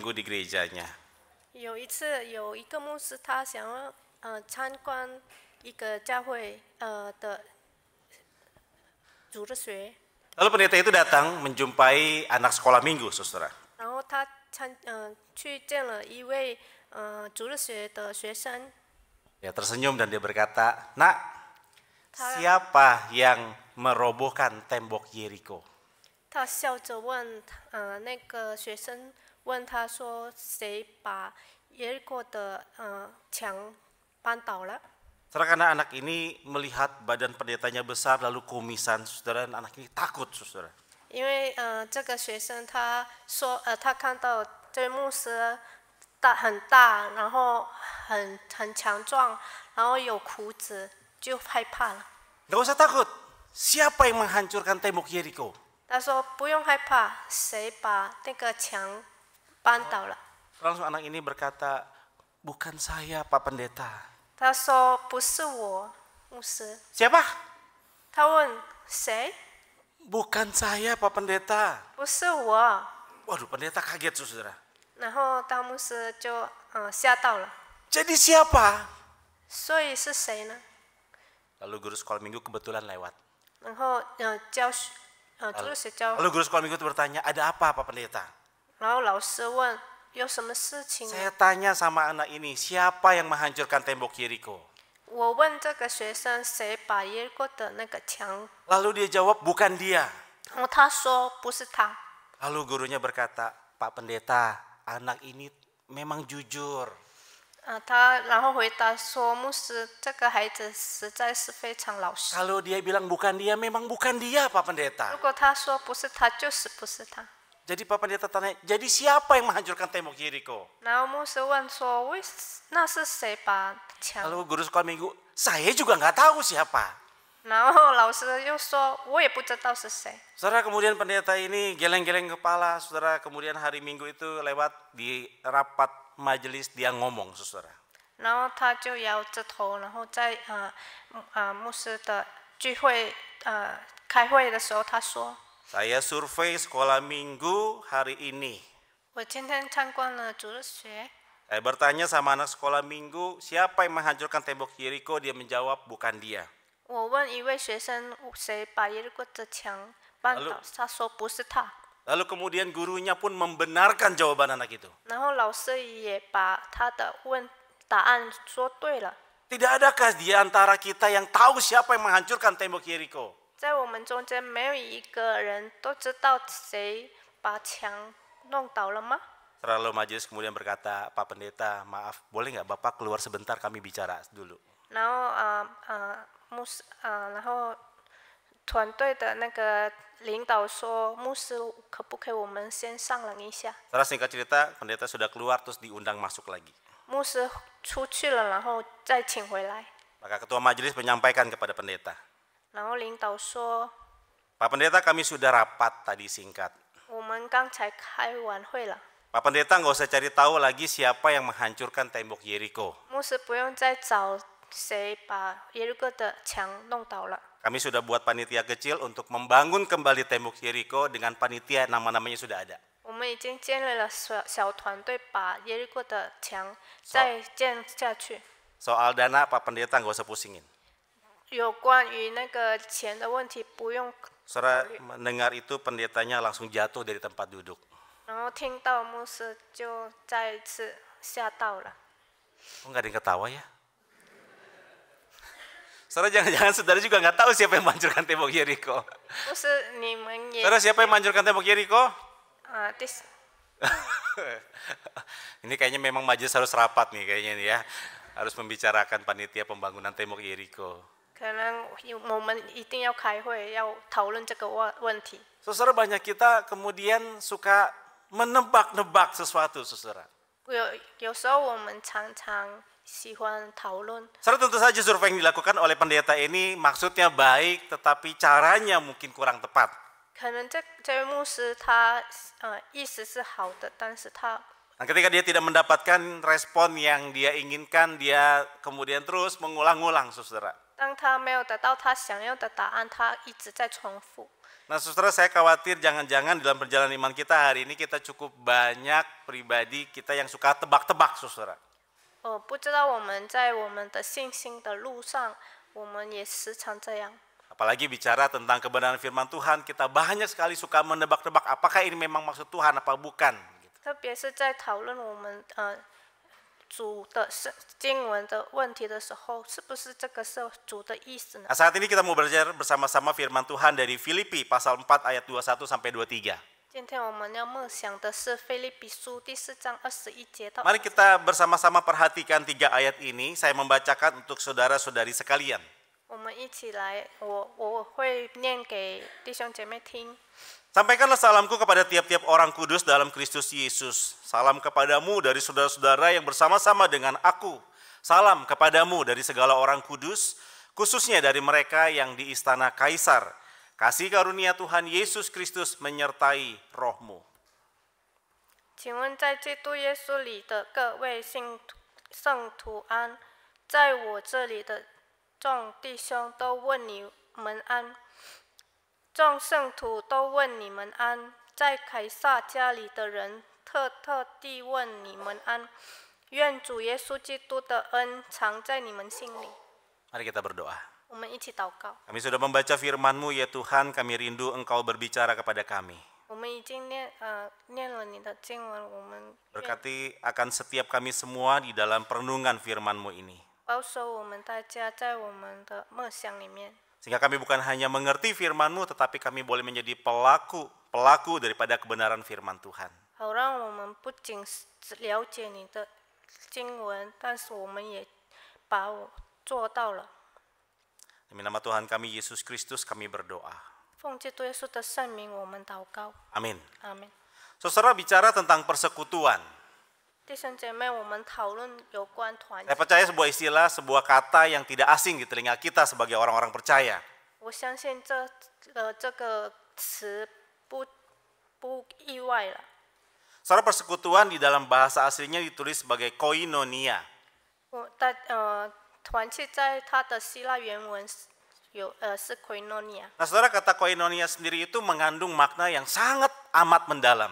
minggu di gerejanya. 有一次，有一个牧师，他想要参观一个教会的主日学， Lalu pendeta itu datang menjumpai anak sekolah minggu, saudara. 然后他去见了一位主日学的学生， Ya, tersenyum dan dia berkata, "Nak, Ta- siapa yang merobohkan tembok Yeriko?" 他笑着问那个学生问他说：“谁把耶利哥的墙搬倒了？” Saudara, karena anak ini melihat badan pendetanya besar lalu kumisan, saudara, dan anak ini takut, saudara. 因为这个学生他说他看到这位牧师很大，然后很强壮，然后有胡子，就害怕了。 Gak usah takut, siapa yang menghancurkan tembok Yeriko? 他说不用害怕，谁把那个墙搬倒了？ Langsung anak ini berkata, "Bukan saya, Pak Pendeta." 他说不是我，牧师。 Siapa? 他问谁？ Bukan saya, Pak Pendeta. 不是我。 Waduh, pendeta kaget, saudara. 然后大牧师就吓到了。 Jadi siapa? 所以是谁呢？ Lalu guru sekolah minggu kebetulan lewat. 然后主日学教， Lalu guru sekolah minggu itu bertanya, "Ada apa, Pak Pendeta?" 然后老师问有什么事情？ Saya tanya sama anak ini, siapa yang menghancurkan tembok Yeriko? 我问这个学生谁把耶利哥的那个墙， Lalu dia jawab, "Bukan dia." 然后他说不是他。 Lalu gurunya berkata, "Pak Pendeta, anak ini memang jujur." 他然后回答说牧师，这个孩子实在是非常老实。 Kalau dia bilang bukan dia, memang bukan dia, Pak Pendeta. 如果他说不是他，就是不是他。 Jadi Pak Pendeta tanya, jadi siapa yang menghancurkan tembok Yeriko? 然后牧师问说，那是谁把墙？ Lalu guru sekolah minggu, saya juga nggak tahu siapa. 然后老师又说，我也不知道是谁。 Saudara, kemudian pendeta ini geleng-geleng kepala, saudara. Kemudian hari Minggu itu lewat di rapat majelis dia ngomong, saudara. 然后他就摇着头，然后在牧师的聚会开会的时候，他说 Saya survei sekolah minggu hari ini. 我今天参观了主日学， Saya bertanya sama anak sekolah minggu, siapa yang menghancurkan tembok Yeriko? Dia menjawab, bukan dia. 我问一位学生谁把耶利哥的墙搬倒，他说不是他。 Lalu kemudian gurunya pun membenarkan jawaban anak itu. 然后老师也把他的答案说对了。 Tidak adakah di antara kita yang tahu siapa yang menghancurkan tembok Yeriko? 在我们中间没有一个人都知道谁把墙弄倒了吗？ Lalu majelis kemudian berkata, Pak Pendeta, maaf, boleh nggak Bapak keluar sebentar kami bicara dulu. 然后然后团队的那个领导说，牧师可不可以我们先商量一下？ Setelah singkat cerita, pendeta sudah keluar terus diundang masuk lagi. 牧师出去了，然后再请回来。 Maka ketua majelis menyampaikan kepada pendeta, 然后领导说， Pak Pendeta kami sudah rapat tadi singkat. 我们刚才开完会了， Pak Pendeta nggak usah cari tahu lagi siapa yang menghancurkan tembok Yeriko. 牧师不用再找谁把耶利哥的墙弄倒了。 Kami sudah buat panitia kecil untuk membangun kembali tembok Yeriko dengan panitia nama-namanya sudah ada. 我们已经建立了小团队，把耶利哥的墙再建下去。 Soal dana Pak Pendeta nggak usah pusingin. 有关于那个钱的问题，不用。 Saudara mendengar itu pendetanya langsung jatuh dari tempat duduk. 然后听到牧师就再一次吓到了。 Oh, nggak ada yang ketawa ya? Saudara jangan-jangan saudara juga nggak tahu siapa yang menghancurkan tembok Yeriko. 不是你们也 Saudara siapa yang menghancurkan tembok Yeriko? 第 Ini kayaknya memang majelis harus rapat nih kayaknya nih ya. Harus membicarakan panitia pembangunan tembok Yeriko. 可能我们一定要开会，要讨论这个问题。 Saudara banyak kita kemudian suka menebak-nebak sesuatu, saudara. 有时候我们常常喜欢讨论。 Saudara tentu saja survei yang dilakukan oleh pendeta ini maksudnya baik, tetapi caranya mungkin kurang tepat. 可能这位牧师他意思是好的，但是他 Nah, ketika dia tidak mendapatkan respon yang dia inginkan, dia kemudian terus mengulang-ulang, saudara. 当他没有得到他想要的答案，他一直在重复。Nah, saudara, saya khawatir jangan-jangan dalam perjalanan iman kita hari ini kita cukup banyak pribadi kita yang suka tebak-tebak, saudara. 不知道我们在我们的信心的路上，我们也时常这样。 Apalagi bicara tentang kebenaran firman Tuhan, kita banyak sekali suka menebak-nebak apakah ini memang maksud Tuhan apa bukan. 特别是在讨论我们主的经文的问题的时候，是不是这个是主的意思呢？ Nah, saat ini kita mau belajar bersama-sama firman Tuhan dari Filipi pasal 4 ayat 21 sampai 23. 今天我们要默想的是腓立比书第4章21节到。 Mari kita bersama-sama perhatikan 3 ayat ini, saya membacakan untuk saudara-saudari sekalian. 我们一起来，我会念给弟兄姐妹听。 Sampaikanlah salamku kepada tiap-tiap orang kudus dalam Kristus Yesus. Salam kepadamu dari saudara-saudara yang bersama-sama dengan aku. Salam kepadamu dari segala orang kudus, khususnya dari mereka yang di istana Kaisar. Kasih karunia Tuhan Yesus Kristus menyertai rohmu. 请问在基督耶稣里的各位圣徒安，在我这里的众弟兄都问你们安。 众圣徒都问你们安，在凯撒家里的人特地问你们安。愿主耶稣基督的恩常在你们心里。 Mari kita berdoa. 我们一起祷告。 Kami sudah membaca firman-Mu, ya Tuhan, kami rindu Engkau berbicara kepada kami. 我们已经念了你的经文，我们 Berkati akan setiap kami semua di dalam perenungan firman-Mu ini. 保守我们大家在我们的默想里面。 Sehingga kami bukan hanya mengerti firman-Mu, tetapi kami boleh menjadi pelaku daripada kebenaran firman Tuhan. 好让我们不仅了解你的经文，但是我们也把我做到了。 Demi nama Tuhan kami Yesus Kristus kami berdoa. 奉基督耶稣的圣名，我们祷告。 Amin. 阿门。 Saudara, bicara tentang persekutuan. 弟兄姐妹，我们讨论有关团 Saya 契。 percaya sebuah istilah, sebuah kata yang tidak asing di telinga kita sebagai orang-orang percaya. 我相信这个词不意外了。 Saudara, persekutuan di dalam bahasa aslinya ditulis sebagai koinonia. 团契在它的希腊原文是 koinonia。 Nah, saudara, kata koinonia sendiri itu mengandung makna yang sangat amat mendalam.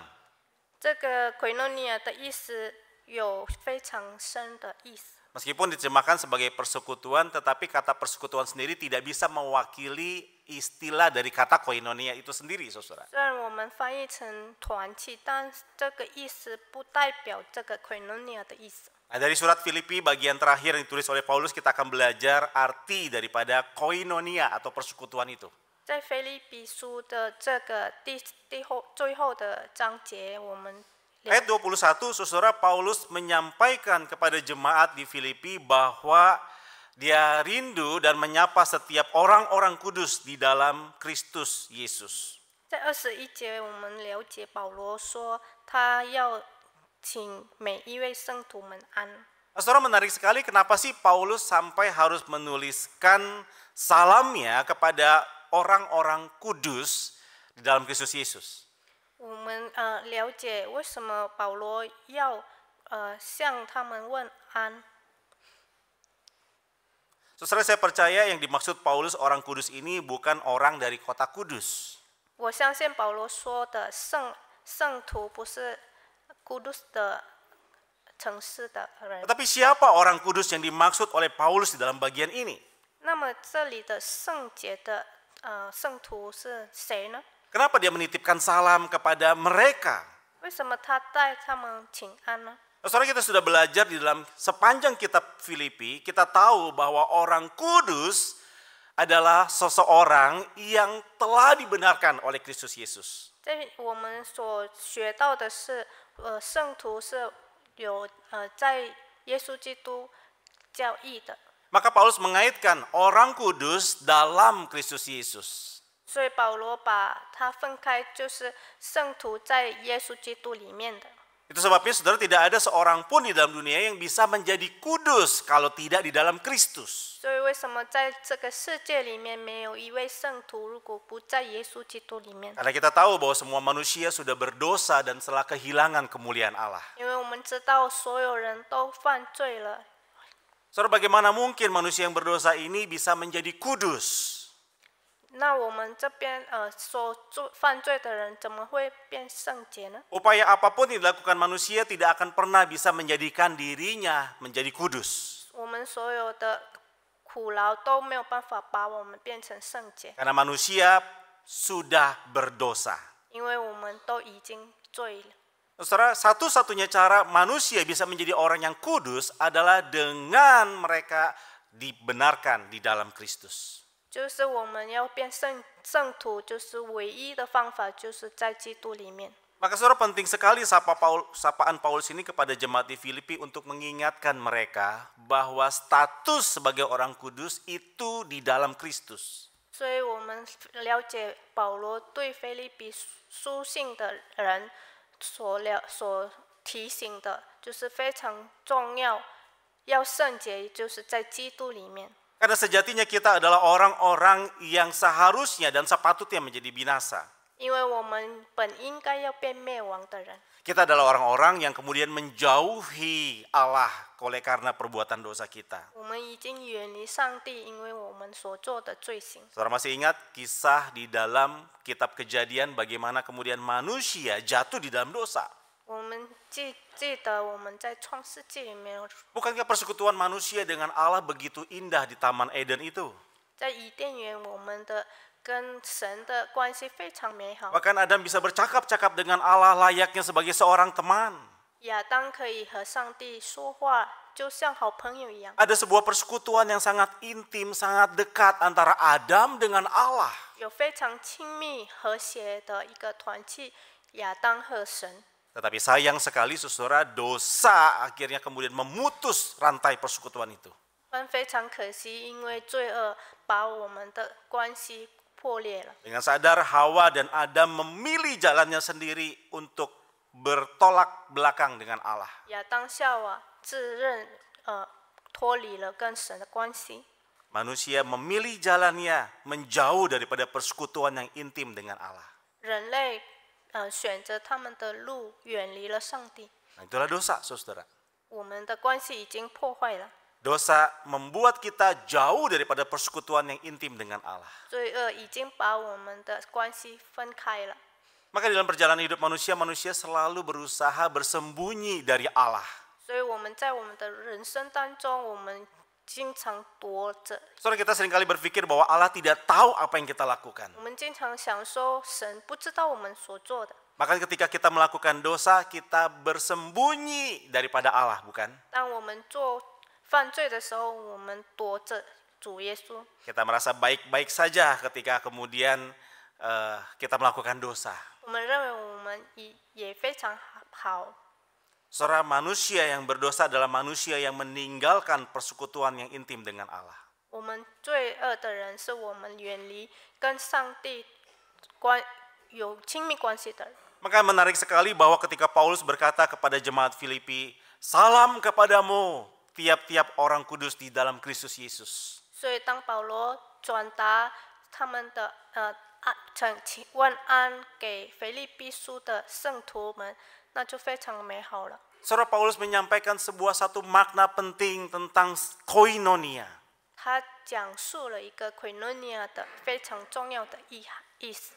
这个 koinonia 的意思有非常深的意思。 Meskipun diterjemahkan sebagai persekutuan, tetapi kata persekutuan sendiri tidak bisa mewakili istilah dari kata koinonia itu sendiri, saudara. 虽然我们翻译成团契，但这个意思不代表这个 koinonia 的意思。 Nah, dari surat Filipi bagian terakhir yang ditulis oleh Paulus, kita akan belajar arti daripada koinonia atau persekutuan itu. 在腓立比书的这个最后的章节，我们 Ayat 21, saudara, Paulus menyampaikan kepada jemaat di Filipi bahwa dia rindu dan menyapa setiap orang-orang kudus di dalam Kristus Yesus. 在21节，我们了解保罗说他要请每一位圣徒们安。 Nah, saudara, menarik sekali kenapa sih Paulus sampai harus menuliskan salamnya kepada orang-orang kudus di dalam Kristus Yesus. 我们了解为什么保罗要向他们问安。 Saudara, saya percaya yang dimaksud Paulus orang kudus ini bukan orang dari kota Kudus. 我相信保罗说的圣徒不是kudus的城市的人。 Tetapi siapa orang kudus yang dimaksud oleh Paulus di dalam bagian ini? 那么这里的圣洁的圣徒是谁呢？ Kenapa dia menitipkan salam kepada mereka? 为什么他带他们请安呢？ Saudara, kita sudah belajar di dalam sepanjang kitab Filipi, kita tahu bahwa orang kudus adalah seseorang yang telah dibenarkan oleh Kristus Yesus. 在我们所学到的是，圣徒是有在耶稣基督教义的。 Maka Paulus mengaitkan orang kudus dalam Kristus Yesus. 所以保罗把它分开，就是圣徒在耶稣基督里面的。 Itu sebabnya saudara tidak ada seorang pun di dalam dunia yang bisa menjadi kudus kalau tidak di dalam Kristus. 所以为什么在这个世界里面没有一位圣徒，如果不在耶稣基督里面？ Karena kita tahu bahwa semua manusia sudah berdosa dan telah kehilangan kemuliaan Allah. 因为我们知道所有人都犯罪了。 Saudara, bagaimana mungkin manusia yang berdosa ini bisa menjadi kudus? 那我们这边犯罪的人怎么会变圣洁呢？ Upaya apapun yang dilakukan manusia tidak akan pernah bisa menjadikan dirinya menjadi kudus. 我们所有的苦劳都没有办法把我们变成圣洁， Karena manusia sudah berdosa. 因为我们都已经罪了。 Saudara, satu-satunya cara manusia bisa menjadi orang yang kudus adalah dengan mereka dibenarkan di dalam Kristus. 就是我们要变圣徒，就是唯一的方法，就是在基督里面。 Maka saudara penting sekali sapaan Paulus ini kepada jemaat di Filipi untuk mengingatkan mereka bahwa status sebagai orang kudus itu di dalam Kristus. 所以我们了解保罗对腓立比书信的人所提醒的，就是非常重要，要圣洁，就是在基督里面。 Karena sejatinya kita adalah orang-orang yang seharusnya dan sepatutnya menjadi binasa. 因为我们本应该要被灭亡的人， Kita adalah orang-orang yang kemudian menjauhi Allah oleh karena perbuatan dosa kita. 我们已经远离上帝，因为我们所做的罪行。 Saudara masih ingat kisah di dalam kitab Kejadian bagaimana kemudian manusia jatuh di dalam dosa? 我们记得我们在创世纪里面， Bukankah persekutuan manusia dengan Allah begitu indah di Taman Eden itu? 在伊甸园，我们的跟神的关系非常美好。 Bahkan Adam bisa bercakap-cakap dengan Allah layaknya sebagai seorang teman. 亚当可以和上帝说话，就像好朋友一样。 Ada sebuah persekutuan yang sangat intim, sangat dekat antara Adam dengan Allah. 有非常亲密和谐的一个团契，亚当和神。 Tetapi sayang sekali saudara, dosa akhirnya kemudian memutus rantai persekutuan itu. 但非常可惜，因为罪恶把我们的关系破裂了。 Dengan sadar Hawa dan Adam memilih jalannya sendiri untuk bertolak belakang dengan Allah. 亚当夏娃自认脱离了跟神的关系， Manusia memilih jalannya menjauh daripada persekutuan yang intim dengan Allah. 人类选择他们的路，远离了上帝。 Nah, itulah dosa, saudara. 我们的关系已经破坏了， Dosa membuat kita jauh daripada persekutuan yang intim dengan Allah. 罪恶已经把我们的关系分开了。 Maka dalam perjalanan hidup manusia, manusia selalu berusaha bersembunyi dari Allah. 所以我们在我们的人生当中，我们经常躲着， Saudara, kita seringkali berpikir bahwa Allah tidak tahu apa yang kita lakukan. 我们经常想说神不知道我们所做的。 Maka ketika kita melakukan dosa, kita bersembunyi daripada Allah, bukan? 当我们做犯罪的时候，我们躲着主耶稣。 Kita merasa baik-baik saja ketika kemudian kita melakukan dosa. 我们认为我们也非常好。 Saudara, manusia yang berdosa adalah manusia yang meninggalkan persekutuan yang intim dengan Allah. 我们罪恶的人是我们远离跟上帝有亲密关系的人。 Maka menarik sekali bahwa ketika Paulus berkata kepada jemaat Filipi, salam kepadamu tiap-tiap orang kudus di dalam Kristus Yesus. 所以当保罗转达他们的问安给腓立比书的圣徒们，那就非常美好了。 Saudara, Paulus menyampaikan satu makna penting tentang koinonia. 他讲述了一个 koinonia 的非常重要的意思。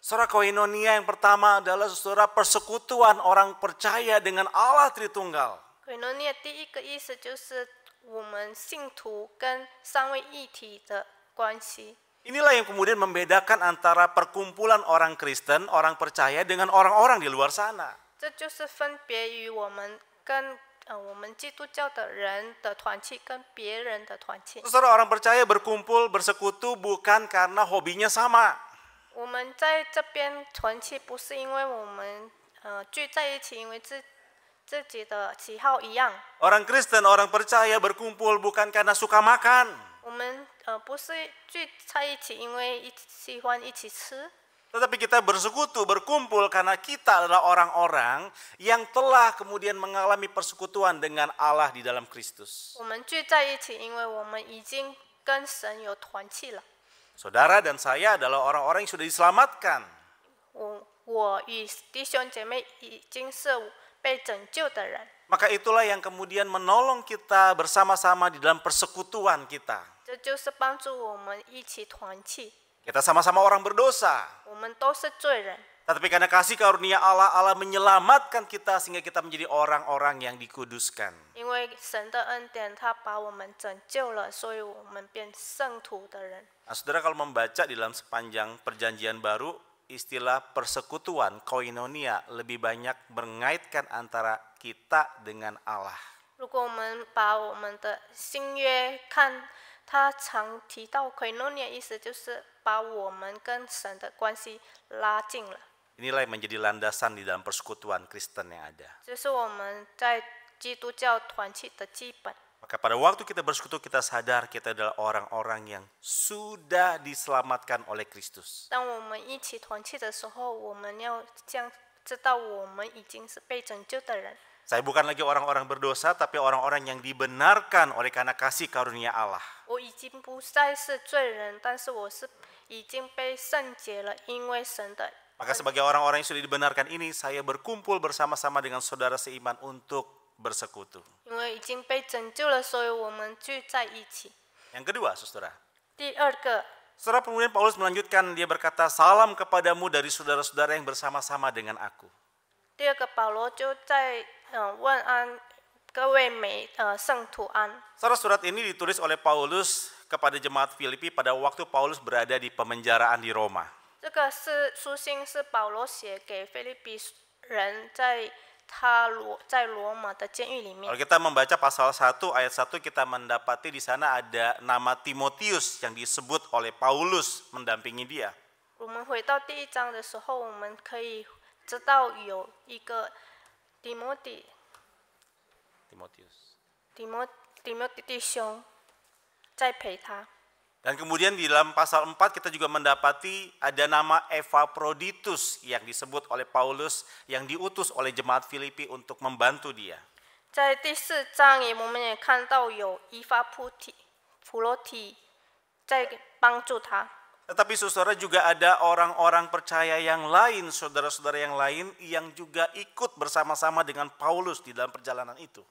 Saudara, koinonia yang pertama adalah saudara persekutuan orang percaya dengan Allah Tritunggal. koinonia 第一个意思就是我们信徒跟三位一体的关系。 Inilah yang kemudian membedakan antara perkumpulan orang Kristen, orang percaya dengan orang-orang di luar sana. 这就是分别于我们跟我们基督教的人的团契跟别人的团契。 Saudara, orang percaya berkumpul, bersekutu bukan karena hobinya sama. 我们在这边团契不是因为我们聚在一起，因为自己的喜好一样。 Orang Kristen, orang percaya berkumpul bukan karena suka makan. 我们不是聚在一起，因为喜欢一起吃。 Tetapi kita bersekutu, berkumpul karena kita adalah orang-orang yang telah kemudian mengalami persekutuan dengan Allah di dalam Kristus. 我们聚在一起，因为我们已经跟神有团契了。 Saudara dan saya adalah orang-orang yang sudah diselamatkan. 我与弟兄姐妹已经是被拯救的人。 Maka itulah yang kemudian menolong kita bersama-sama di dalam persekutuan kita. 这就是帮助我们一起团契。Kita sama-sama orang berdosa. 我们都是罪人。 Tetapi karena kasih karunia Allah, Allah menyelamatkan kita sehingga kita menjadi orang-orang yang dikuduskan. 因为神的恩典，他把我们拯救了，所以我们变圣徒的人。 Nah, saudara kalau membaca di dalam sepanjang perjanjian baru, istilah persekutuan, koinonia, lebih banyak mengaitkan antara kita dengan Allah. 如果我们把我们的新约看，他常提到 koinonia， 意思就是把我们跟神的关系拉近了。 Inilah yang menjadi landasan di dalam persekutuan Kristen yang ada. 这是我们在基督教团契的基本。 Maka pada waktu kita bersekutu, kita sadar kita adalah orang-orang yang sudah diselamatkan oleh Kristus. 当我们一起团契的时候，我们要知道我们已经是被拯救的人。 Saya bukan lagi orang-orang berdosa, tapi orang-orang yang dibenarkan oleh karena kasih karunia Allah. 我已经不再是罪人，但是我是已经被圣洁了，因为神的。 Maka sebagai orang-orang yang sudah dibenarkan ini, saya berkumpul bersama-sama dengan saudara seiman untuk bersekutu. 因为已经被拯救了，所以我们聚在一起。 Yang kedua, saudara. 第二个， Saudara, kemudian Paulus melanjutkan, dia berkata, salam kepadamu dari saudara-saudara yang bersama-sama dengan aku. 第二个保罗就在问安各位圣徒安。 Saudara, surat ini ditulis oleh Paulus kepada jemaat Filipi pada waktu Paulus berada di pemenjaraan di Roma. 这个书信是保罗写给腓立比人，在罗马的监狱里面。 Kalau kita membaca pasal 1 ayat 1, kita mendapati di sana ada nama Timotius yang disebut oleh Paulus mendampingi dia. 我们回到第一章的时候，我们可以知道有一个提摩底弟兄在陪他。 Dan kemudian di dalam pasal 4 kita juga mendapati ada nama Epaphroditus yang disebut oleh Paulus yang diutus oleh jemaat Filipi untuk membantu dia. 在第四章我们也看到有以法普罗提在帮助他。 Tetapi saudara juga ada orang-orang percaya yang lain, saudara-saudara yang lain yang juga ikut bersama-sama dengan Paulus di dalam perjalanan itu.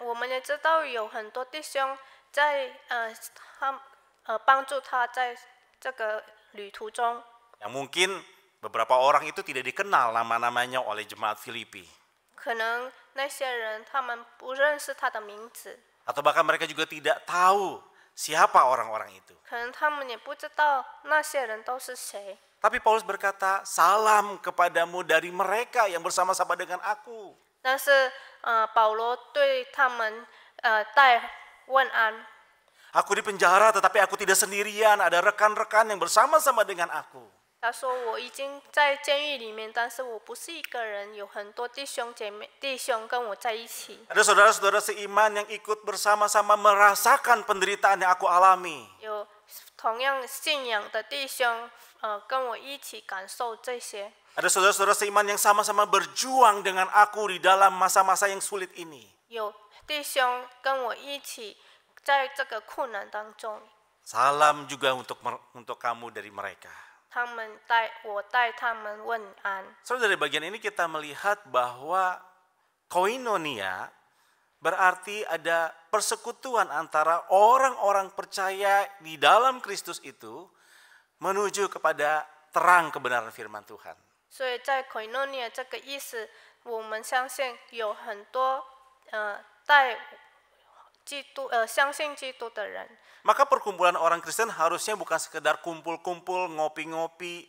我们也知道有很多弟兄在帮助他在这个旅途中。 Yang mungkin beberapa orang itu tidak dikenal nama-namanya oleh jemaat Filipi. 可能那些人他们不认识他的名字， Atau bahkan mereka juga tidak tahu siapa orang-orang itu. 可能他们也不知道那些人都是谁。 Tapi Paulus berkata, salam kepadamu dari mereka yang bersama-sama dengan aku. 但是保罗对他们带问安。 Aku di penjara tetapi aku tidak sendirian, ada rekan-rekan yang bersama-sama dengan aku. 他说我已经在监狱里面，但是我不是一个人，有很多弟兄跟我在一起。 Ada saudara-saudara seiman yang ikut bersama-sama merasakan penderitaan yang aku alami. 有同样信仰的弟兄跟我一起感受这些。 Ada saudara-saudara seiman yang sama-sama berjuang dengan aku di dalam masa-masa yang sulit ini. 有弟兄跟我一起在这个困难当中。 Salam juga untuk kamu dari mereka. 我带他们问安。 Saudara, dari bagian ini kita melihat bahwa koinonia berarti ada persekutuan antara orang-orang percaya di dalam Kristus itu menuju kepada terang kebenaran firman Tuhan. 所以在 koinonia 这个意思，我们相信有很多相信基督的人。 Maka perkumpulan orang Kristen harusnya bukan sekedar kumpul-kumpul, ngopi-ngopi,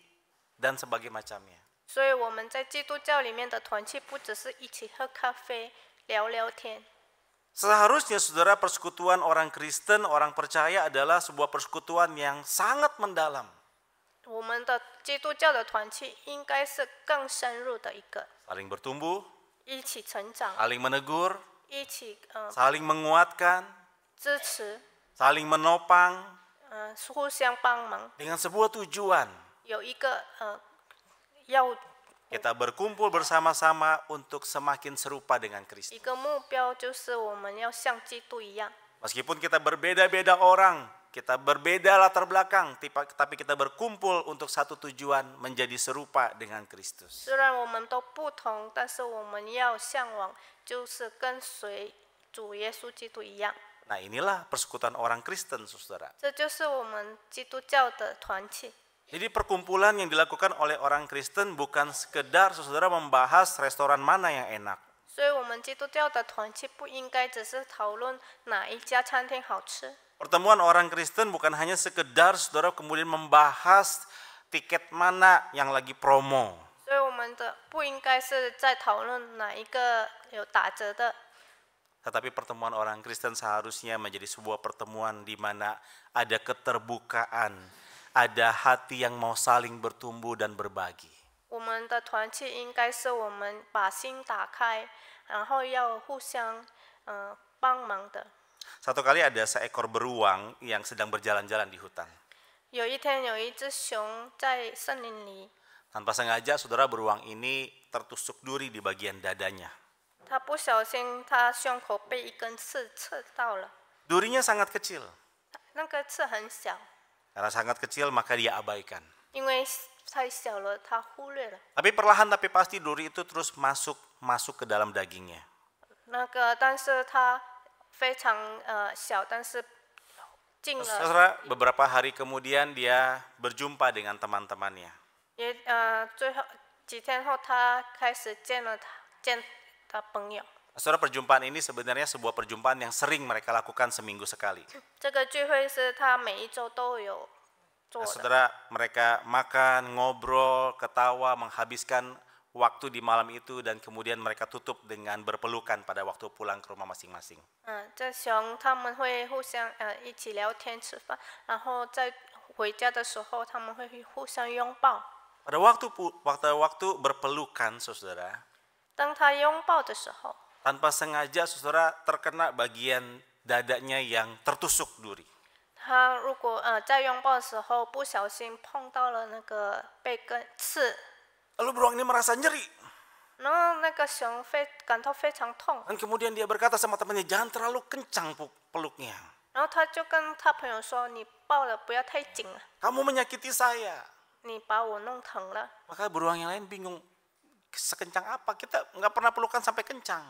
dan sebagainya macamnya. 所以我们在基督教里面的团契，不只是一起喝咖啡、聊聊天。 Seharusnya saudara, persekutuan orang Kristen, orang percaya adalah sebuah persekutuan yang sangat mendalam. 我们的基督教的团契应该是更深入的一个， Saling bertumbuh, 一起成长， saling menegur, 一起saling menguatkan, 支持， saling menopang, 互相帮忙， dengan sebuah tujuan. 有一个要 Kita berkumpul bersama-sama untuk semakin serupa dengan 一 Kristus. 个目标，就是我们要像基督一样。 Meskipun kita berbeda-beda orang, kita berbeda latar belakang, tapi kita berkumpul untuk satu tujuan, menjadi serupa dengan Kristus. 虽然我们都不同，但是我们要向往，就是跟随主耶稣基督一样。 Nah, inilah persekutuan orang Kristen, saudara. 这就是我们基督教的团契。Jadi perkumpulan yang dilakukan oleh orang Kristen bukan sekedar saudara membahas restoran mana yang enak. 所以，我们基督教的团契不应该只是讨论哪一家餐厅好吃。 Pertemuan orang Kristen bukan hanya sekedar saudara kemudian membahas tiket mana yang lagi promo. 所以，我们的不应该是在讨论哪一个有打折的， Tetapi pertemuan orang Kristen seharusnya menjadi sebuah pertemuan di mana ada keterbukaan, ada hati yang mau saling bertumbuh dan berbagi. 我们的团契应该是我们把心打开，然后要互相帮忙的。 Satu kali ada seekor beruang yang sedang berjalan-jalan di hutan. 有一天，有一只熊在森林里， Tanpa sengaja saudara beruang ini tertusuk duri di bagian dadanya. 它不小心，它胸口被一根刺刺到了。 Durinya sangat kecil. 那个刺很小， Karena sangat kecil maka dia abaikan. 因为太小了，它忽略了。 Tapi perlahan tapi pasti duri itu terus masuk ke dalam dagingnya. 但是它非常小，但是进了， Saudara, beberapa hari kemudian dia berjumpa dengan teman-temannya. 最后几天后，他开始见他朋友。 Saudara, perjumpaan ini sebenarnya sebuah perjumpaan yang sering mereka lakukan seminggu sekali. 这个聚会是他每一周都有做的。 Saudara, mereka makan, ngobrol, ketawa, menghabiskan waktu di malam itu dan kemudian mereka tutup dengan berpelukan pada waktu pulang ke rumah masing-masing. 这熊他们会互相一起聊天吃饭，然后在回家的时候他们会互相拥抱。 Pada waktu berpelukan, saudara, 当他拥抱的时候， tanpa sengaja saudara terkena bagian dadanya yang tertusuk duri. 他如果在拥抱的时候不小心碰到了那个被刺， Lalu beruang ini merasa nyeri. 然后那个熊感到非常痛， Dan kemudian dia berkata sama temannya, jangan terlalu kencang peluknya. 然后他就跟他朋友说：“你抱的不要太紧了， Kamu menyakiti saya. 你把我弄疼了。” Maka beruang yang lain bingung, sekencang apa? Kita nggak pernah pelukan sampai kencang.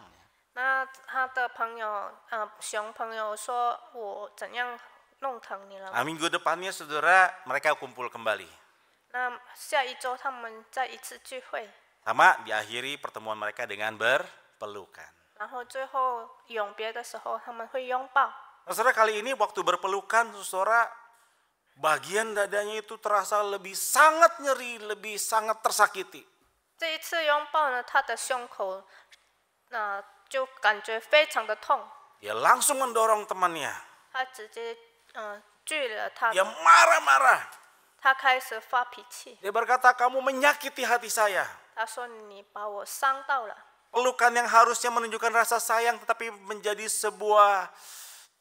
那他的朋友熊朋友说：“我怎样弄疼你了？” Nah, minggu depannya saudara mereka kumpul kembali. 那下一周他们再一次聚会， Sama diakhiri pertemuan mereka dengan berpelukan. 然后最后永别的时候他们会拥抱。 Nah, saudara, kali ini waktu berpelukan saudara bagian dadanya itu terasa lebih sangat nyeri, lebih sangat tersakiti. 这一次拥抱呢，他的胸口就感觉非常的痛， Dia langsung mendorong temannya. 他直接拒了他， Dia marah-marah. 他开始发脾气， Dia berkata, kamu menyakiti hati saya. 他说：“你把我伤到了。” Pelukan yang harusnya menunjukkan rasa sayang tetapi menjadi sebuah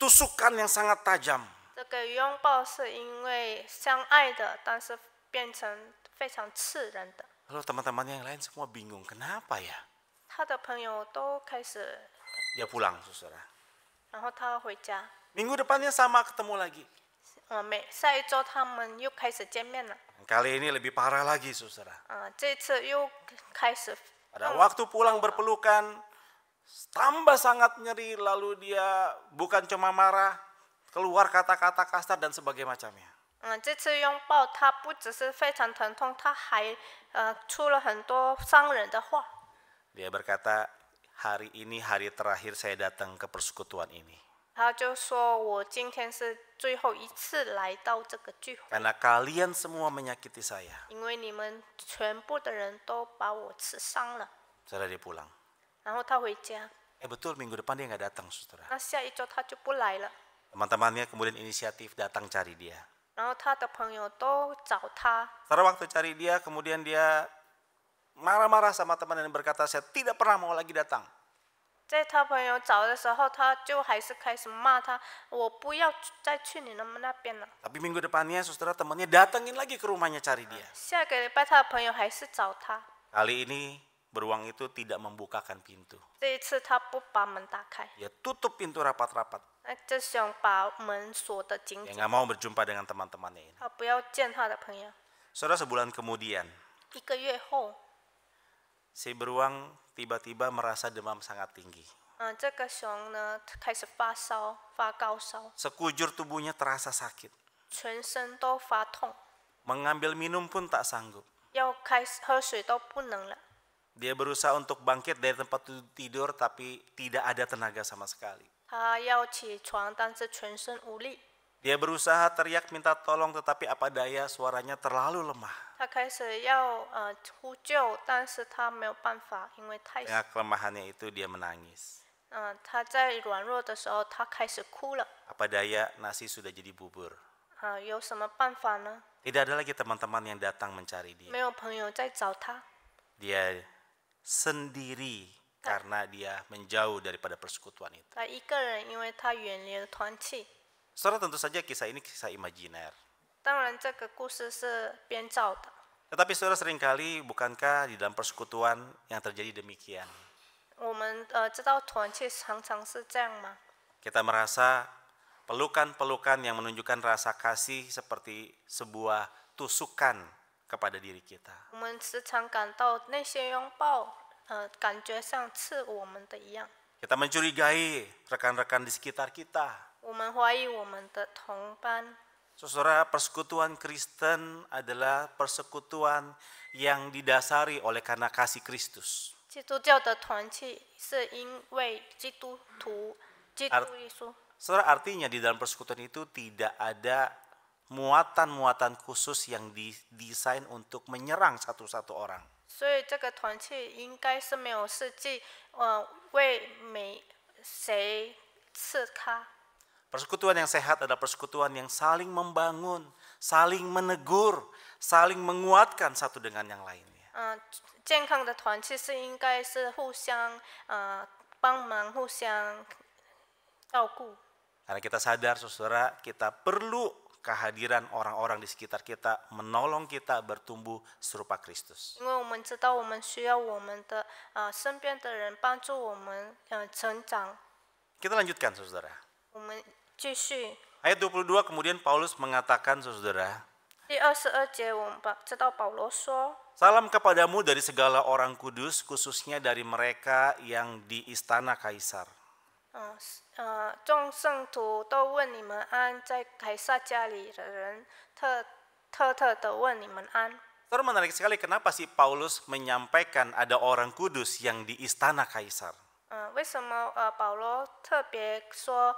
tusukan yang sangat tajam. 这个拥抱是因为相爱的，但是变成非常刺人的。 Lalu teman-temannya yang lain semua bingung, kenapa ya? 他的朋友都开始， Dia pulang, saudara. 然后他回家。 Minggu depannya sama, ketemu lagi. 下一周他们又开始见面了。 Kali ini lebih parah lagi, saudara. 这次又开始。 Pada waktu pulang berpelukan, tambah sangat nyeri, lalu dia bukan cuma marah, keluar kata-kata kasar dan sebagainya macamnya. 这次拥抱他不只是非常疼痛，他还出了很多伤人的话。 Dia berkata, hari ini hari terakhir saya datang ke persekutuan ini. 他就说：“我今天是最后一次来到这个聚会， Karena kalian semua menyakiti saya. 因为你们全部的人都把我刺伤了。” Saudara, dia pulang. 然后他回家， Betul, minggu depan dia nggak datang, saudara. 那下一周他就不来了。 Teman-temannya kemudian inisiatif datang cari dia. 然后他的朋友都找他， Saudara, waktu cari dia, kemudian dia marah-marah sama teman dan berkata, saya tidak pernah mau lagi datang. 在他朋友找的时候，他就还是开始骂他：“我不要再去你们那边了。” Tapi minggu depannya, saudara, temannya datangin lagi ke rumahnya cari dia. 下个礼拜他的朋友还是找他， Kali ini beruang itu tidak membukakan pintu. 这一次他不把门打开， Dia tutup pintu rapat-rapat. 那这熊把门锁得紧 Dia 紧， nggak mau berjumpa dengan teman-temannya ini. 他不要见他的朋友。 Saudara, sebulan kemudian, 一个月后， si beruang tiba-tiba merasa demam sangat tinggi. 这个熊呢开始发烧，发高烧， Sekujur tubuhnya terasa sakit. 全身都发痛。mengambil minum pun tak sanggup. 要喝水都不能了。 Dia berusaha untuk bangkit dari tempat tidur tapi tidak ada tenaga sama sekali. 他要起床，但是全身无力。 Dia berusaha teriak minta tolong tetapi apa daya suaranya terlalu lemah. 他开始要呼救，但是他没有办法，因为太 Dengan kelemahannya itu dia menangis. 他在软弱的时候，他开始哭了。 Apa daya nasi sudah jadi bubur. 有什么办法呢？ Tidak ada lagi teman-teman yang datang mencari dia. 没有朋友在找他， Dia sendiri karena dia menjauh daripada persekutuan itu. 他一个人，因为他远离了团契。 Saudara, tentu saja kisah ini kisah imajiner. 当然，这个故事是编造的。 Tetapi saudara seringkali bukankah di dalam persekutuan yang terjadi demikian? 我们知道团契常常是这样吗？ Kita merasa pelukan-pelukan yang menunjukkan rasa kasih seperti sebuah tusukan kepada diri kita. 我们时常感到那些拥抱，感觉像刺我们的一样。 Kita mencurigai rekan-rekan di sekitar kita. 我们怀疑我们的同班。 Saudara, persekutuan Kristen adalah persekutuan yang didasari oleh karena kasih Kristus. 基督教的团契是因为基督耶稣。 Saudara, artinya di dalam persekutuan itu tidak ada muatan-muatan khusus yang didesain untuk menyerang satu-satu orang. 所以这个团契应该是没有设计，为谁刺他。 Persekutuan yang sehat adalah persekutuan yang saling membangun, saling menegur, saling menguatkan satu dengan yang lainnya. 健康的团契是应该是互相帮忙、互相照顾。 Karena kita sadar, saudara, kita perlu kehadiran orang-orang di sekitar kita menolong kita bertumbuh serupa Kristus. 因为我们知道，我们需要我们的身边的人帮助我们成长。 Kita lanjutkan, saudara. 我们继续。 Ayat 22 kemudian Paulus mengatakan, saudara, 第22节，我们知道保罗说。 Salam kepadamu dari segala orang kudus, khususnya dari mereka yang di istana Kaisar. 众圣徒都问你们安，在凯撒家里的人特的问你们安。 Saudara, menarik sekali kenapa sih Paulus menyampaikan ada orang kudus yang di istana Kaisar. 为什么保罗特别说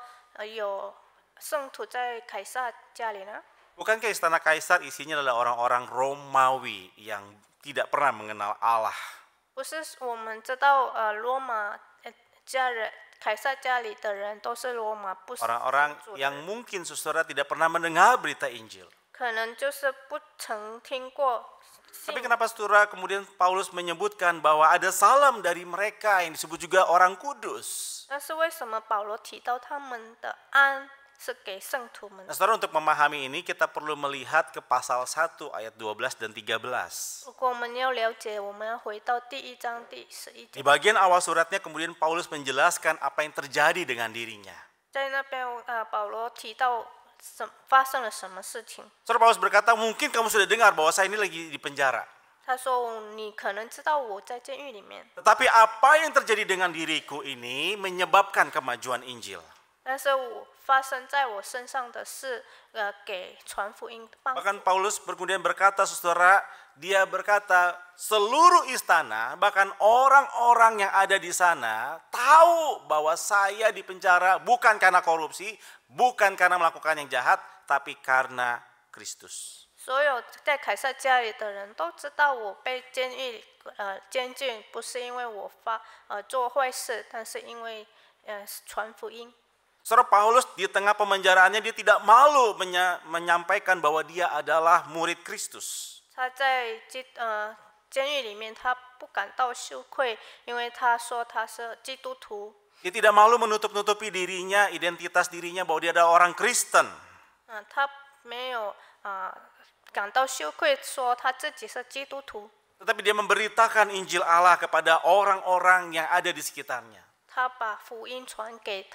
有圣徒在凯撒家里呢？ Bukankah istana Kaisar isinya adalah orang-orang Romawi yang tidak pernah mengenal Allah? 不是，我们知道罗马家人。 凯撒家里的人都是罗马，不是 orang-orang yang mungkin saudara tidak pernah mendengar berita Injil. 可能就是不曾听过。 Tapi kenapa saudara kemudian Paulus menyebutkan bahwa ada salam dari mereka yang disebut juga orang kudus? 但是为什么保罗提到他们的安是给圣徒们？ Nah, saudara, untuk memahami ini kita perlu melihat ke pasal 1 ayat 12 dan 13. 如果我们要了解，我们要回到第1章第11 Di 节。 bagian awal suratnya kemudian Paulus menjelaskan apa yang terjadi dengan dirinya. 在那边保罗提到发生了什么事情。 Saudara, Paulus berkata, mungkin kamu sudah dengar bahwa saya ini lagi di penjara. 他说：“你可能知道我在监狱里面， Tetapi apa yang terjadi dengan diriku ini menyebabkan kemajuan Injil. 但是我发生在我身上的是给传福音帮助。 Bahkan Paulus kemudian berkata, saudara, dia berkata seluruh istana, bahkan orang-orang yang ada di sana tahu bahwa saya di penjara bukan karena korupsi, bukan karena melakukan yang jahat, tapi karena Kristus. 所有在凯撒家里的人都知道我被监禁，不是因为我做坏事，但是因为传福音。” Saudara, Paulus di tengah pemenjaraannya dia tidak malu menyampaikan bahwa dia adalah murid Kristus. 他在监狱里面，他不感到羞愧，因为他说他是基督徒。 Dia tidak malu menutup-nutupi dirinya, identitas dirinya bahwa dia adalah orang Kristen. 他没有感到羞愧，说他自己是基督徒。 Tetapi dia memberitakan Injil Allah kepada orang-orang yang ada di sekitarnya. 他把福音传给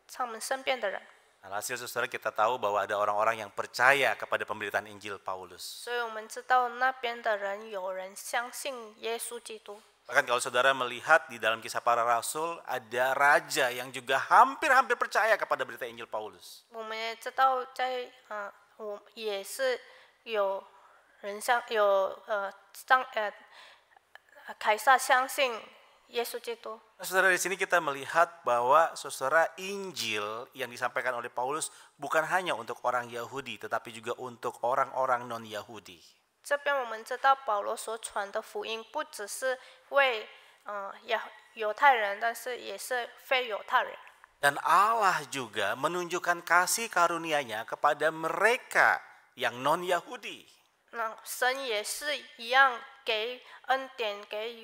他们身边的人。 Alhasil saudara, kita tahu bahwa ada orang-orang yang percaya kepada pemberitaan Injil Paulus. 所以我们知道那边的人有人相信耶稣基督。 Bahkan kalau saudara melihat di dalam Kisah Para Rasul, ada raja yang juga hampir-hampir percaya kepada berita Injil Paulus. 我们也知道在也是有人凯撒相信耶稣基督。 Nah, saudara, di sini kita melihat bahwa saudara Injil yang disampaikan oleh Paulus bukan hanya untuk orang Yahudi, tetapi juga untuk orang-orang non-Yahudi. 这边我们知道保罗所传的福音不只是为犹太人，但是也是非犹太人。 Dan Allah juga menunjukkan kasih karunia-Nya kepada mereka yang non-Yahudi. 那神也是一样给恩典给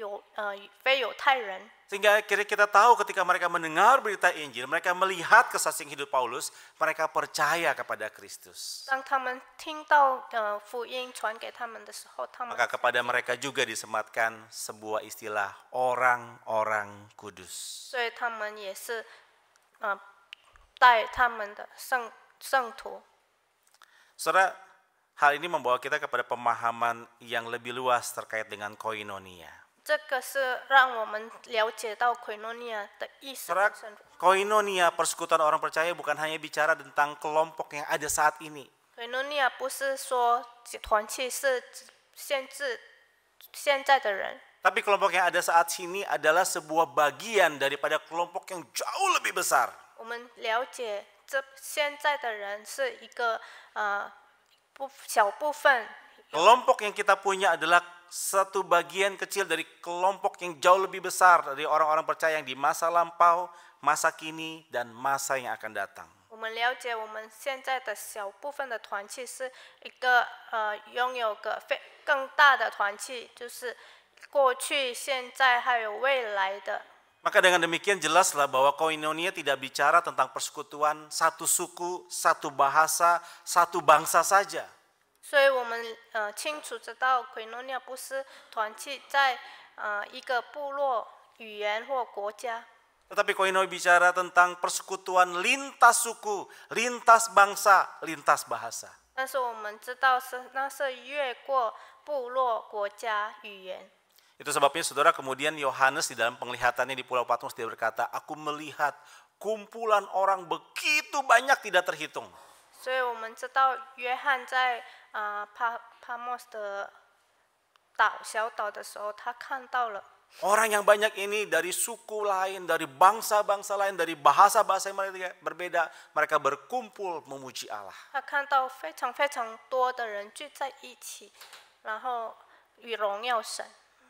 非犹太人。 Sehingga akhirnya kita tahu ketika mereka mendengar berita Injil, mereka melihat kesaksian hidup Paulus, mereka percaya kepada Kristus. 当他们听到福音传给他们的时候，他们 Maka kepada mereka juga disematkan sebuah istilah orang-orang kudus. 所以他们也是带他们的圣徒。 Saudara, hal ini membawa kita kepada pemahaman yang lebih luas terkait dengan koinonia. 这个是让我们了解到奎诺尼亚的意思。 Saudara, koinonia, persekutuan orang percaya bukan hanya bicara tentang kelompok yang ada saat ini. 奎诺尼亚不是说团契是限制现在的人， Tapi kelompok yang ada saat ini adalah sebuah bagian daripada kelompok yang jauh lebih besar. 我们了解这现在的人是一个小部分。 Kelompok yang kita punya adalah satu bagian kecil dari kelompok yang jauh lebih besar dari orang-orang percaya yang di masa lampau, masa kini, dan masa yang akan datang. 我们了解我们现在的小部分的团契是一个拥有个更大的团契，就是过去、现在还有未来的。 Maka dengan demikian jelaslah bahwa koinonia tidak bicara tentang persekutuan satu suku, satu bahasa, satu bangsa saja. 所以我们清楚知道，奎诺尼亚不是团契在一个部落、语言或国家。 Tetapi koinonia bicara tentang persekutuan lintas suku, lintas bangsa, lintas bahasa. 但是我们知道那是越过部落、国家、语言。 Itu sebabnya saudara kemudian Yohanes di dalam penglihatannya di Pulau Patmos dia berkata, aku melihat kumpulan orang begitu banyak tidak terhitung. 所以我们知道约翰在帕莫斯的小岛的时候，他看到了 Orang yang banyak ini dari suku lain, dari bangsa-bangsa lain, dari bahasa-bahasa yang mereka berbeda, mereka berkumpul memuji Allah. 他看到非常非常多的人聚在一起，然后与荣耀神。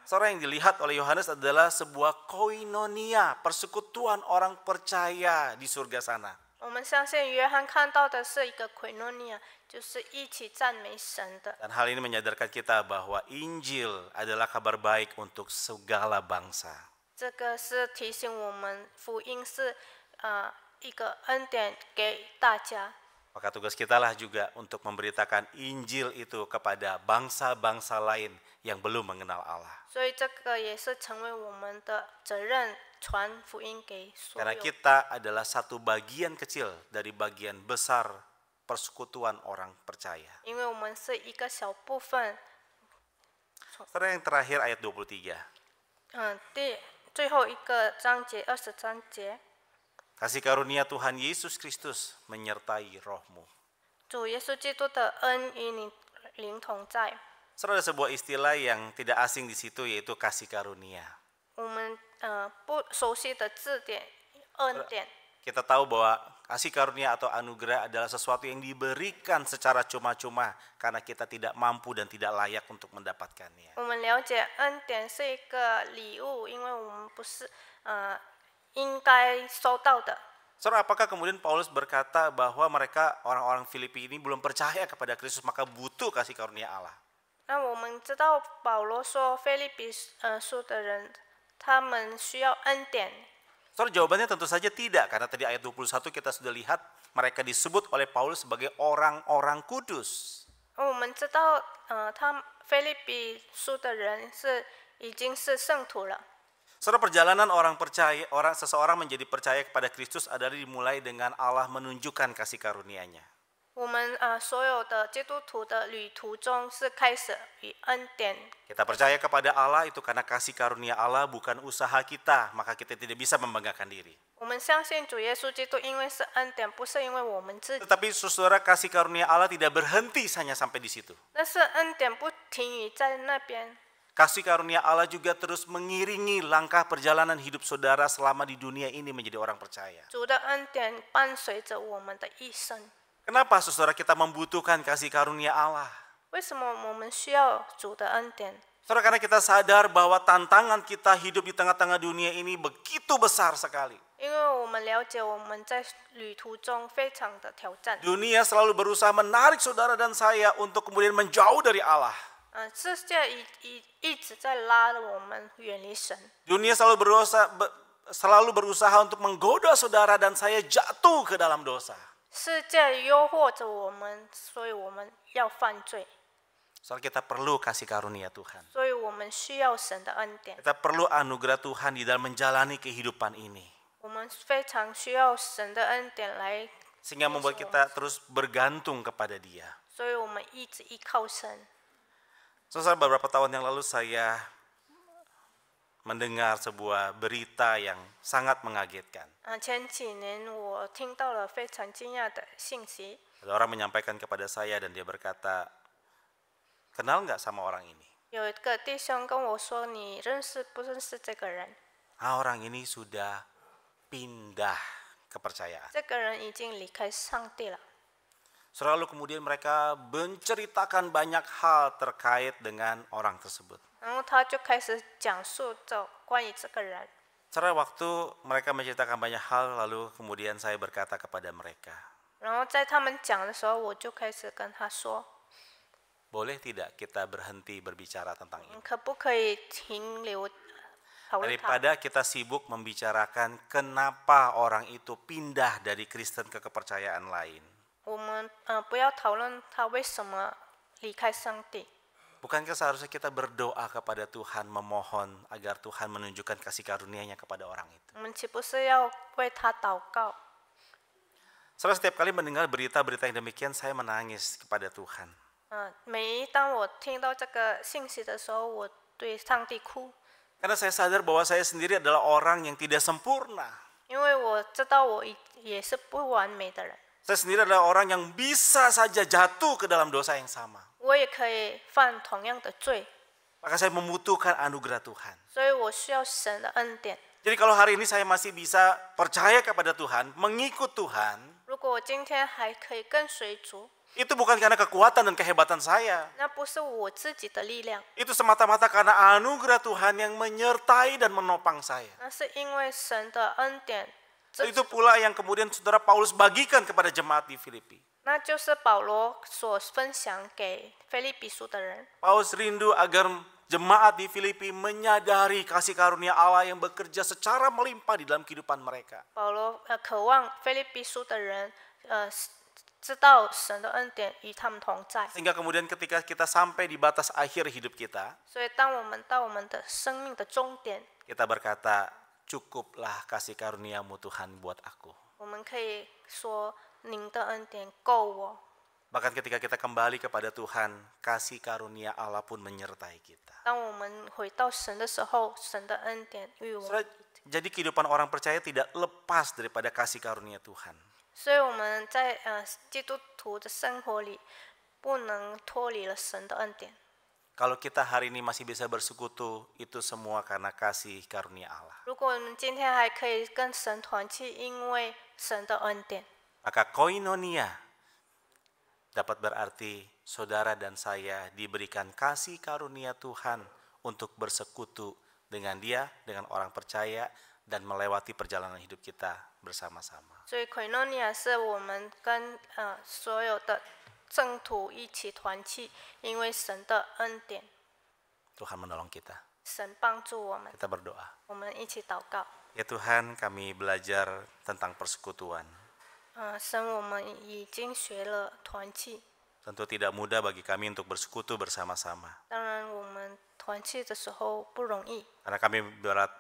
Saudara, yang dilihat oleh Yohanes adalah sebuah koinonia, persekutuan orang percaya di surga sana. 我们相信约翰看到的是一个奎诺尼亚，就是一起赞美神的。 Dan hal ini menyadarkan kita bahwa Injil adalah kabar baik untuk segala bangsa. 这个是提醒我们，福音是一个恩典给大家。 Maka tugas kita lah juga untuk memberitakan Injil itu kepada bangsa-bangsa lain yang belum mengenal Allah. 所以这个也是成为我们的责任，传福音给所 Karena 有。 kita adalah satu bagian kecil dari bagian besar persekutuan orang percaya. 因为我们是一个小部分。 Saudara, yang terakhir ayat 23. 最后一个章节23节， Kasih karunia Tuhan Yesus Kristus menyertai rohmu. 主耶稣基督的恩与你灵同在。 Saudara, ada sebuah istilah yang tidak asing di situ yaitu kasih karunia. 我们不熟悉的字典，恩典。 Kita tahu bahwa kasih karunia atau anugerah adalah sesuatu yang diberikan secara cuma-cuma karena kita tidak mampu dan tidak layak untuk mendapatkannya. 我们了解恩典是一个礼物，因为我们不是应该收到的。 Saudara, apakah kemudian Paulus berkata bahwa mereka orang-orang Filipi ini belum percaya kepada Kristus maka butuh kasih karunia Allah? 那我们知道保罗说腓立比书的人，他们需要恩典。 Saudara, jawabannya tentu saja tidak, karena tadi ayat 21 kita sudah lihat mereka disebut oleh Paulus sebagai orang-orang kudus. 我们知道腓立比书的人已经是圣徒了。 Saudara, perjalanan seseorang menjadi percaya kepada Kristus adalah dimulai dengan Allah menunjukkan kasih karunia-Nya. 我们所有的基督徒的旅途中是开始与恩典。 Kita percaya kepada Allah itu karena kasih karunia Allah bukan usaha kita, maka kita tidak bisa membanggakan diri. 我我们相信主耶稣基督，因为是恩典，不是因为我们自己。 Tetapi saudara, kasih karunia Allah tidak berhenti hanya sampai di situ. 但是恩典不停于在那边， Kasih karunia Allah juga terus mengiringi langkah perjalanan hidup saudara selama di dunia ini menjadi orang percaya. 主的恩典伴随着我们的一生。 Kenapa saudara kita membutuhkan kasih karunia Allah? 为什么我们需要主的恩典？ Saudara, karena kita sadar bahwa tantangan kita hidup di tengah-tengah dunia ini begitu besar sekali. 因为我们了解我们在旅途中非常的挑战。 Dunia selalu berusaha menarik saudara dan saya untuk kemudian menjauh dari Allah. 世界一直在拉我们远离神。 Dunia selalu berusaha untuk menggoda saudara dan saya jatuh ke dalam dosa. 世界诱惑着我们，所以我们要犯罪。 Soal kita perlu kasih karunia Tuhan. 所以我们需要神的恩典， Kita perlu anugerah Tuhan di dalam menjalani kehidupan ini. 我们非常需要神的恩典来， Sehingga membuat kita terus bergantung kepada Dia. 所以我们一直依靠神。 Saudara, beberapa tahun yang lalu saya mendengar sebuah berita yang sangat mengagetkan. 前几年我听到了非常惊讶的信息， Ada orang menyampaikan kepada saya dan dia berkata, kenal nggak sama orang ini? 有一个弟兄跟我说：“你认识不认识这个人？ Orang ini sudah pindah kepercayaan. 这个人已经离开上帝了。” Lalu kemudian mereka menceritakan banyak hal terkait dengan orang tersebut. 然后他就开始讲述着关于这个人。 Setelah waktu mereka menceritakan banyak hal, lalu kemudian saya berkata kepada mereka, 然后在他们讲的时候，我就开始跟他说 boleh tidak kita berhenti berbicara tentang：“ ini? 可不可以停留讨论他？ Daripada kita sibuk membicarakan kenapa orang itu pindah dari Kristen ke kepercayaan lain. 我们不要讨论他为什么离开上帝。 Bukankah seharusnya kita berdoa kepada Tuhan, memohon agar Tuhan menunjukkan kasih karunia-Nya kepada orang itu? 我们岂不是要为他祷告？ Saudara, setiap kali mendengar berita-berita yang demikian, saya menangis kepada Tuhan. 每当我听到这个信息的时候，我对上帝哭， Karena saya sadar bahwa saya sendiri adalah orang yang tidak sempurna. 因为我知道我也是不完美的人， Saya sendiri adalah orang yang bisa saja jatuh ke dalam dosa yang sama. 我也可以犯同样的罪， Maka saya membutuhkan anugerah Tuhan. 所以我需要神的恩典。 Jadi kalau hari ini saya masih bisa percaya kepada Tuhan, mengikut Tuhan, 如果我今天还可以跟随主， itu bukan karena kekuatan dan kehebatan saya. 那不是我自己的力量， Itu semata-mata karena anugerah Tuhan yang menyertai dan menopang saya. 那是因为神的恩典。 Itu pula yang kemudian saudara Paulus bagikan kepada jemaat di Filipi. 那就是保罗所分享给腓立比书的人。 Paulus rindu agar jemaat di Filipi menyadari kasih karunia Allah yang bekerja secara melimpah di dalam kehidupan mereka. 保罗渴望腓立比书的人知道神的恩典与他们同在。 Sehingga kemudian ketika kita sampai di batas akhir hidup kita, 所以当我们到我们的生命的终点， kita berkata, cukuplah kasih karuniamu Tuhan buat aku. 我们可以说您的恩典够我。 Bahkan ketika kita kembali kepada Tuhan, kasih karunia Allah pun menyertai kita. 当我们回到神的时候，神的恩典与我们。 Jadi kehidupan orang percaya tidak lepas daripada kasih karunia Tuhan. 所以我们在基督徒的生活里，不能脱离了神的恩典。 Kalau kita hari ini masih bisa bersekutu, itu semua karena kasih karunia Allah. 如果我们今天还可以跟神团契，因为神的恩典， Maka koinonia dapat berarti saudara dan saya diberikan kasih karunia Tuhan untuk bersekutu dengan Dia, dengan orang percaya, dan melewati perjalanan hidup kita bersama-sama. 所以 Koinonia 是我们跟所有的正徒一起团契，因为神的恩典， Tuhan menolong kita. 神帮助我们， Kita berdoa. 我们一起祷告。 Ya Tuhan, kami belajar tentang persekutuan. 神，我们已经学了团契， Tentu tidak mudah bagi kami untuk bersekutu bersama-sama. 当然我们团契的时候不容易， Karena kami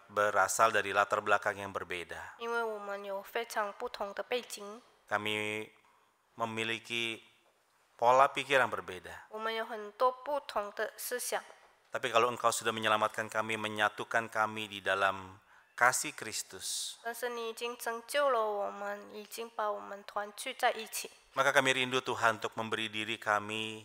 berasal dari latar belakang yang berbeda. 因为我们有非常不同的背景， Kami memiliki pola pikir yang berbeda. 我们有很多不同的思想。 Tapi kalau Engkau sudah menyelamatkan kami, menyatukan kami di dalam kasih Kristus. 但是你已经拯救了我们，已经把我们团聚在一起。 Maka kami rindu Tuhan untuk memberi diri kami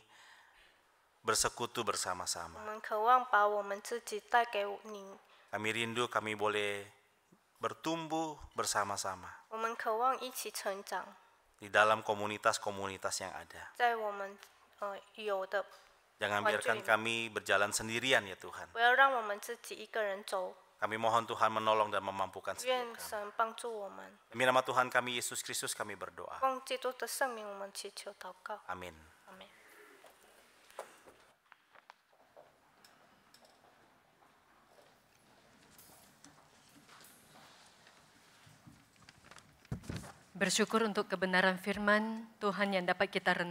bersekutu 我 bersama-sama. 们渴望把我们自己带给你， Kami rindu kami boleh bertumbuh bersama-sama 我们渴望一起成长， di dalam komunitas-komunitas yang ada. 在我们有的， Jangan biarkan kami berjalan sendirian ya Tuhan. 不要让我们自己一个人走。 Kami mohon Tuhan menolong dan memampukan setiap 愿 kami. 神帮助我们。 Demi nama Tuhan kami Yesus Kristus kami berdoa. 奉基督的圣名，我们祈求祷告。 Amin. 阿门。 Bersyukur untuk kebenaran firman Tuhan yang dapat kita renungkan.